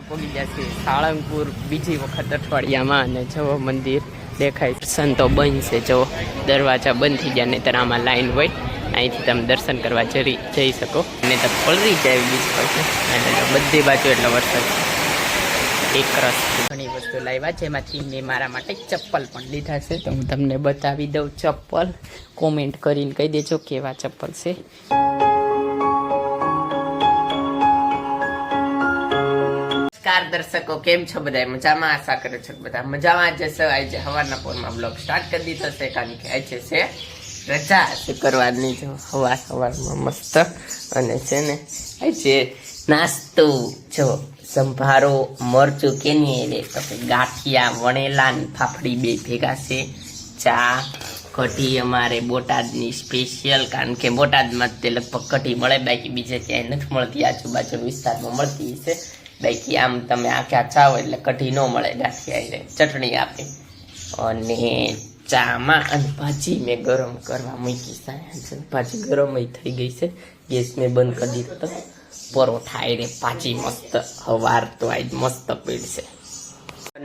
પોગી જશે સાળંગપુર બીજી વખત અઠવાડિયામાં અને જો મંદિર દેખાય. દર્શન તો બંધ છે, જો દરવાજા બંધ થઈ ગયા, નહીતર આમાં લાઈન હોય. અહીંથી તમે દર્શન કરવા જઈ શકો. અને તો પલરી જાય બીજ પાસે અને બધી બાજુ એટલો વરસાદ છે. એક રસ ઘણી વસ્તુ લાવ્યા છે, એમાંથી મેં મારા માટે ચપ્પલ પણ લીધા છે, તો હું તમને બતાવી દઉં ચપ્પલ. કોમેન્ટ કરીને કહી દેજો કેવા ચપ્પલ છે. દર્શકો કેમ છો બધા? મજામાં? આશા કરું છું બધા મજામાં જશે. આજે સવારના પોરમાં બ્લોગ સ્ટાર્ટ કરી દીધો છે, કારણ કે આજે છે રજા શુક્રવારની. જો સવારમાં મસ્ત અને છે ને આજે નાસ્તો જો સંભારો મરચું કેની રે તો ગાંઠિયા વણેલા ને ફાફડી બે ભેગા છે. ચા કઢી અમારે બોટાદની સ્પેશિયલ, કારણ કે બોટાદમાં તે લગભગ કઢી મળે, બાકી બીજે ક્યાંય નથી મળતી. આજુબાજુ વિસ્તારમાં મળતી છે, બાકી આમ તમે આખા ચાવો એટલે કઢી ન મળે. ગાંઠિયા ચટણી આપે અને ચામાં અને ભાજી મેં ગરમ કરવા મૂકી. ભાજી ગરમ થઈ ગઈ છે, ગેસ મેં બંધ કરી દીધો હતો. પરોઠા રે ભાજી મસ્ત હવાર તો આજ મસ્ત પીડશે.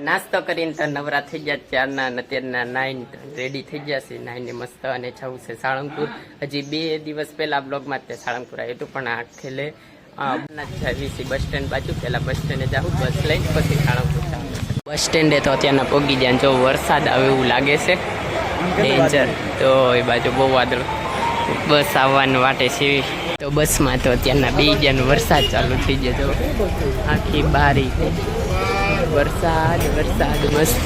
નાસ્તો કરીને તો નવરા થઈ ગયા ત્યારના અને અત્યારના 9 રેડી થઈ ગયા છે. 9 મસ્ત અને જવું છે સાળંગપુર. હજી 2 દિવસ પહેલા બ્લોગમાં તે સાળંગપુર આવ્યું હતું, પણ આ ખેલે બસ સ્ટેન્ડ બાજુ. પેલા બસ સ્ટેન્ડે જાઉં, બસ લઈને પછી સાળંગપુર જાઉં. બસ સ્ટેન્ડે તો અત્યારના પોગી જાય. જો વરસાદ આવે એવું લાગે છે, ડેન્જર. તો એ બાજુ બહુ વાદળ, બસ આવવાનું વાટે છે. તો બસમાં તો અત્યારના 2 જણ વરસાદ ચાલુ થઈ ગયો. તો આખી બારી વરસાદ મસ્ત.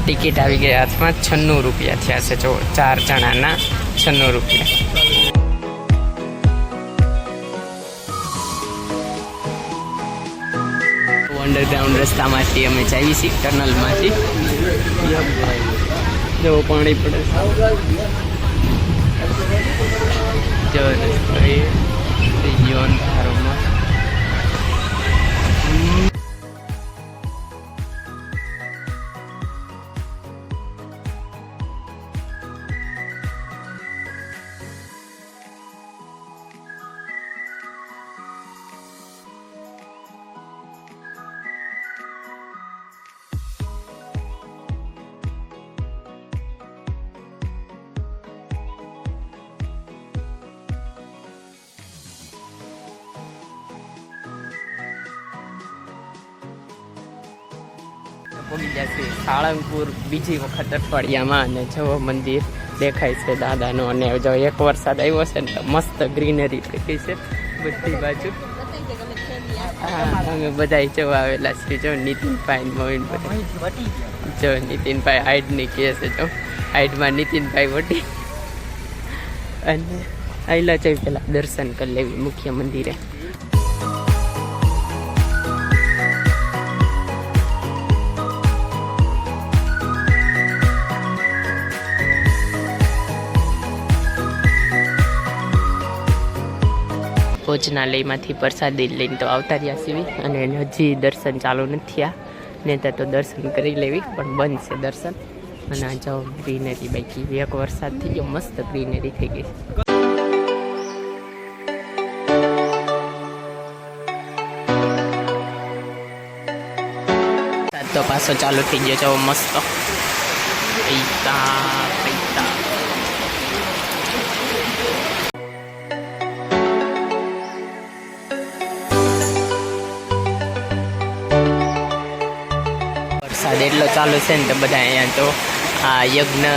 ટિકિટ આવી ગઈ હાથમાં. 96 રૂપિયા થયા છે. જો 4 જણાના 96 રૂપિયા. અંડરગ્રાઉન્ડ રસ્તામાંથી અમે જઈએ છીએ, ટનલમાંથી. જો પાણી પડે જો અંધારોમાં. પોગી જશે સાળંગપુર બીજી વખત અઠવાડિયામાં અને જો મંદિર દેખાય છે દાદાનો. અને જો એક વરસાદ આવ્યો છે ને તો મસ્ત ગ્રીનરી થઈ ગઈ છે બધી બાજુ. હા, અમે બધા જોવા આવેલા છીએ. જો નીતિનભાઈ મોહિન બધા. જો નીતિનભાઈ હાઈટની કહે છે, જો હાઈટમાં નીતિનભાઈ વટી. અને આઈલા જઈ પેલા દર્શન કરી લેવી મુખ્ય મંદિરે. ભોજનાલયમાંથી પ્રસાદી લઈને તો આવતા રહ્યા છીએ, અને હજી દર્શન ચાલુ નથી થયા. નહીં તો દર્શન કરી લેવી, પણ બંધ છે દર્શન. અને આ જાઓ ગ્રીનરી, બાકી એક વરસાદ થઈ ગયો, મસ્ત ગ્રીનરી થઈ ગઈ. તો પાછો ચાલુ થઈ ગયો. જાઓ મસ્ત પૈતા વરસાદ એટલો ચાલુ છે ને તો બધા અહીંયા તો આ યજ્ઞ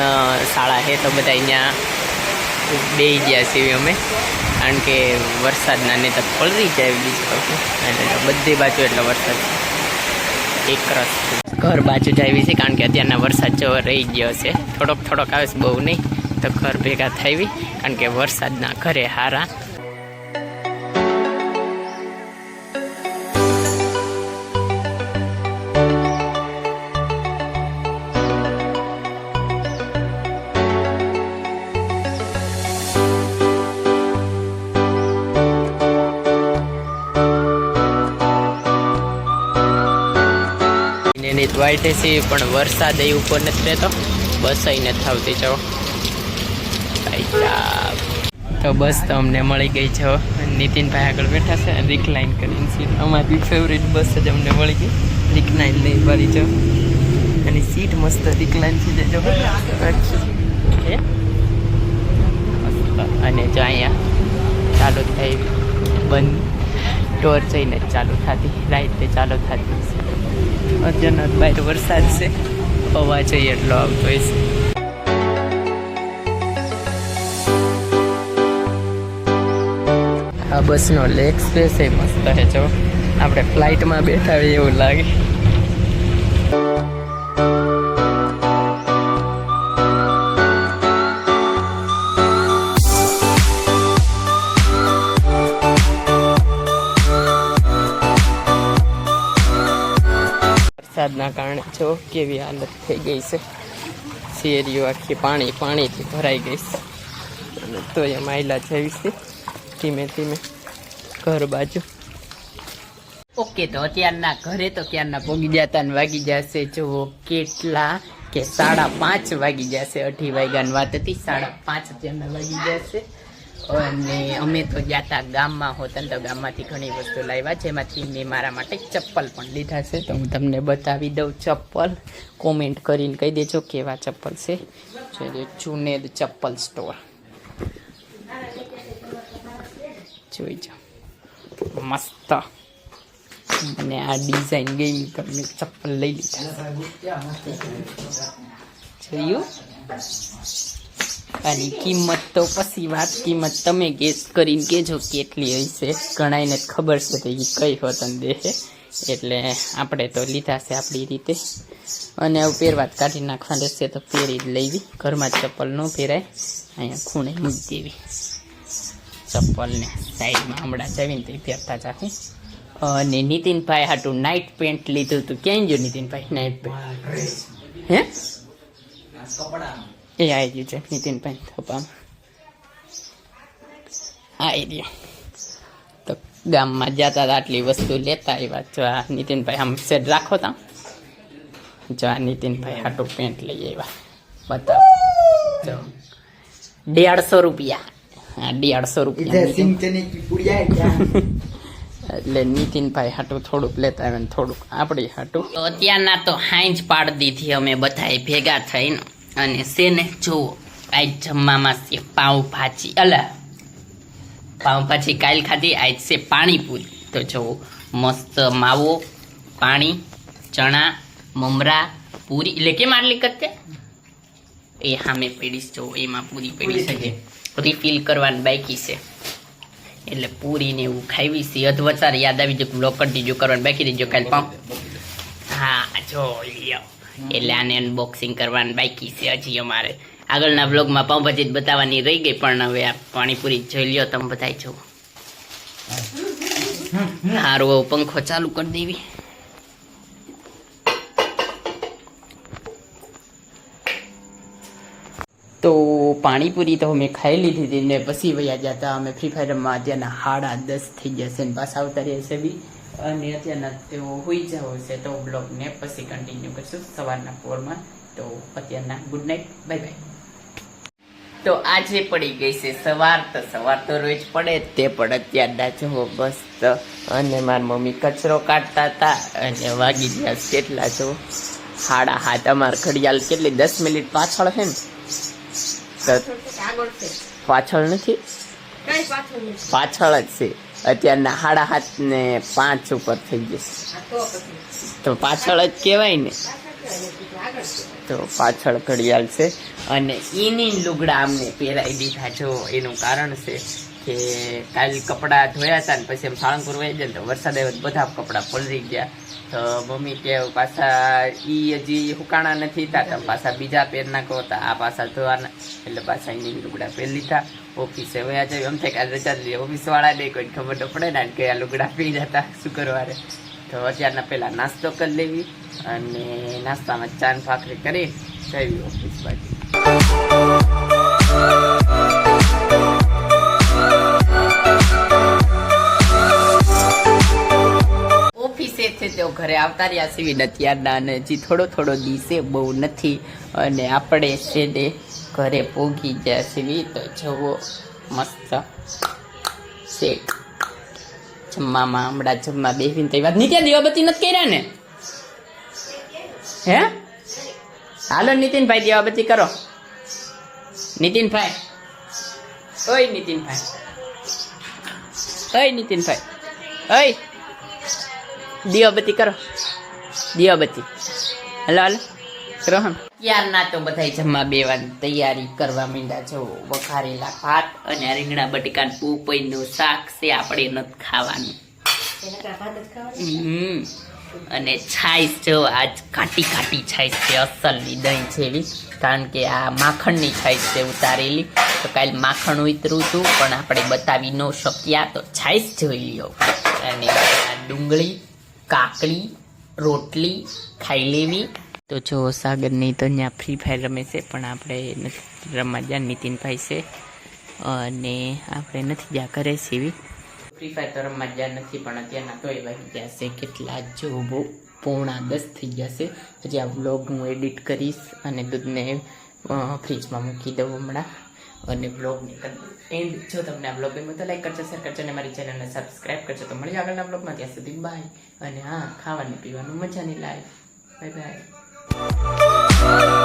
શાળા છે, તો બધા અહીંયા બેસી ગયા છીએ અમે, કારણ કે વરસાદના ને તો પલરી જાય બીજું કશું. અને બધી બાજુ એટલો વરસાદ છે. એક રસ ઘર બાજુ જ આવી છે, કારણ કે અત્યારના વરસાદ જો રહી ગયો છે. થોડોક આવે છે, બહુ નહીં. તો ઘર ભેગા થઈ, કારણ કે વરસાદના ઘરે હારા. વાઈટ છે, પણ વરસાદ એ ઉપર નથી રહેતો. બસ આવીને થાવતી જાઓ ભાઈ સાહેબ. તો બસ તો અમને મળી ગઈ છે. નીતિનભાઈ આગળ બેઠા છે રિકલાઇન કરીને સીટ. અમારી ફેવરેટ બસ જ અમને મળી ગઈ રિકલાઇન લઈ વાળી છે. અને સીટ મસ્ત રિકલાઇન થઈ જાય જો. અને જો અહીંયા ચાલુ થઈ બંધ ટોર જઈને ચાલુ થતી રાઈતે ચાલુ થતી અચાનક બહાર વરસાદ છે અવાજ એટલો આવતો હોય છે. આ બસનો લેગ સ્પેસ એ મસ્ત છે જો. આપણે ફ્લાઇટમાં બેઠા હોય એવું લાગે. વરસાદના કારણે જો કેવી હાલત થઈ ગઈ છે. શેરીઓ આખી પાણીથી ભરાઈ ગઈ છે. અને તો એ માયલા જેવી છે ધીમે ધીમે ઘર બાજુ. ઓકે તો અત્યારના ઘરે તો ક્યારના પોગી જતા ને વાગી જશે જો કેટલા કે 5:30 વાગી જશે. 8 વાગ્યાની વાત હતી 5:30 અત્યારના વાગી જશે. અને અમે તો જાતા ગામમાં હોતા તો ગામમાંથી ઘણી વસ્તુ લાવ્યા જેમાંથી મેં મારા માટે ચપ્પલ પણ લીધા છે. તો હું તમને બતાવી દઉં ચપ્પલ. કોમેન્ટ કરીને કહી દેજો કેવા ચપ્પલ છે. જુનેદ ચપ્પલ સ્ટોર જોઈ જાઓ મસ્ત. અને આ ડિઝાઇન ગઈ તો મેં ચપ્પલ લઈ લીધા જોયું. આની કિંમત તો પછી વાત કિંમત તમે ગેસ કરીને કહેજો કેટલી હશે. ઘણાઈને ખબર છે તો એ કઈ હોતન દે એટલે આપણે તો લીધા છે આપણી રીતે. અને આવું પહેરવા કાઢી નાખવા રહેશે તો પહેરી જ લેવી. ઘરમાં ચપ્પલ ન પહેરાય અહીંયા ખૂણે મૂકી દેવી ચપ્પલને સાઈડમાં. હમણાં જવીને તો પહેરતા જાઉં. અને નીતિનભાઈ હાટું નાઇટ પેન્ટ લીધું હતું. ક્યાંય ગયો નીતિનભાઈ નાઇટ પેન્ટ? હે એ આવી ગયું છે નીતિનભાઈ થપામાં આવી રહ્યો. તો ગામમાં જતા હતા આટલી વસ્તુ લેતા આવ્યા. જો આ નીતિનભાઈ આમ સેટ રાખો તા. જો આ નીતિનભાઈ હાટું પેન્ટ લઈ આવ્યા. બતાવો જો 150 રૂપિયા. હા 150 રૂપિયા. એટલે નીતિનભાઈ હાટું થોડુંક લેતા આવે ને થોડુંક આપણી હાટું. તો અત્યારના તો હાંજ પાડી દીધી અમે બધાએ ભેગા થઈને. અને છે ને જુઓ આજ જમવામાં છે પાઉંભાજી. પાઉંભાજી કાલ ખાધી. આજ છે પાણીપુરી. તો જુઓ મસ્ત માવો પાણી ચણા મમરા પૂરી. એટલે કેમ આટલી કરતે એ સામે પડીશ જો એમાં પૂરી પડી શકે. રિફિલ કરવાની બાકી છે એટલે પૂરીને એવું ખાવી છે. અધવચાર યાદ આવી જો બ્લોક કરી દીજો કરવાનું બાકી દેજો કાલ પાઉં. હા જો લ્યો એટલે આને અનબોક્સિંગ કરવાનું બાકી છે હજી અમારે. આગળના બ્લોગમાં પાઉંભાજી બતાવવાની રહી ગઈ પણ હવે આ પાણીપુરી જોઈ લ્યો તમે બધા જો. સારું પંખો ચાલુ કરી દેવી. તો પાણીપુરી તો અમે ખાઈ લીધી હતી ને પછી વયા જતા અમે ફ્રી ફાયરમાં. અત્યારના 10:30 થઈ જશે ને પાછા આવતા હશે બી. અને અત્યારના તેઓ હોઈ જાવ છે તો બ્લોગને પછી કન્ટિન્યુ કરશું સવારના પોરમાં. તો અત્યારના ગુડ નાઇટ બાય બાય. તો આજે પડી ગઈ છે સવાર. તો સવાર તો રોજ પડે તે પણ અત્યારના જુઓ બસ. અને મારી મમ્મી કચરો કાઢતા હતા અને વાગી ગયા કેટલા જો 7:30. અમારે ઘડિયાળ કેટલી 10 મિનિટ પાછળ છે ને. પાછળ નથી પાછળ જ છે. અત્યારના 7:30 ઉપર થઈ જશે તો પાછળ જ કહેવાય ને. તો પાછળ ઘડિયાળ છે. અને એની લુગડા અમને પહેરાવી દીધા જો. એનું કારણ છે કે કાલ કપડાં ધોયા હતા ને પછી એમ સાળંગપુર વહી જાય તો વરસાદ આવ્યો બધા કપડાં પલળી ગયા. તો મમ્મી કે પાછા હજી હુકાણા નથી થતા પાછા બીજા પહેર નાખો હતા. આ પાછા ધોવાના એટલે પાછા એની લુગડા પહેરી લીધા. ઓફિસે વયા જાય એમ થાય કે રજા લઈએ. ઓફિસવાળાને કોઈ ખબર તો પડે ને કે આ લુગડા પી જતા શુક્રવારે. તો અત્યારના પહેલાં નાસ્તો કરી લેવી અને નાસ્તામાં ચાન ભાખરી કરી જવી ઓફિસ બાજુ. ઓફિસે છે તો ઘરે આવતા રહ્યા સીવી અત્યારના અને હજી થોડો દિવસે બહુ નથી અને આપણે છે ને ઘરે પોગી ગયા સીવી તો જવો મસ્ત શેક જમવામાં હમણાં જમવા બેસીને તો વાત નીત્યા દીવાબત્તી નથી કર્યા ને હે હાલો નીતિનભાઈ દીવાબત્તી કરો નીતિનભાઈ ઓય નીતિનભાઈ ઓય દીવાબત્તી કરો દીવાબત્તી હાલો કરો હમ ત્યારના તો બધા જમવા બેવાની તૈયારી કરવા માંડ્યા છો વઘારેલા ભાત અને રીંગણા બટેકાનું પૂપઈનું શાક છે આપણે નથી ખાવાનું અને છાશ જો આજ કાટી છાશ છે અસલની દહીં જેવી કારણ કે આ માખણની છાશ છે ઉતારેલી તો કાલે માખણ ઉતરું હતું પણ આપણે બતાવી ન શક્યા તો છાશ જોઈ લ્યો અને આ ડુંગળી કાકડી રોટલી ખાઈ લેવી તો જો સાગરની તો ત્યાં ફ્રી ફાયર રમે છે પણ આપણે નથી રમવા જ્યાં નીતિનભાઈ છે અને આપણે નથી જ્યાં કરે છે એવી ફ્રી ફાયર તો રમવા જ્યાં નથી પણ અત્યારના તો એ વાગી ગયા છે કેટલા જો બહુ 9:45 થઈ ગયા છે હજી આ વ્લોગ હું એડિટ કરીશ અને દૂધને ફ્રીજમાં મૂકી દઉં હમણાં અને બ્લોગને એન્ડ જો તમને આ બ્લોગ ગમ્યો તો લાઈક કરજો શેર કરજો અને મારી ચેનલને સબસ્ક્રાઈબ કરજો તો મળીએ આગળના બ્લોગમાં ત્યાં સુધી બાય અને હા ખાવાનું પીવાનું મજાની લાઈફ બાય બાય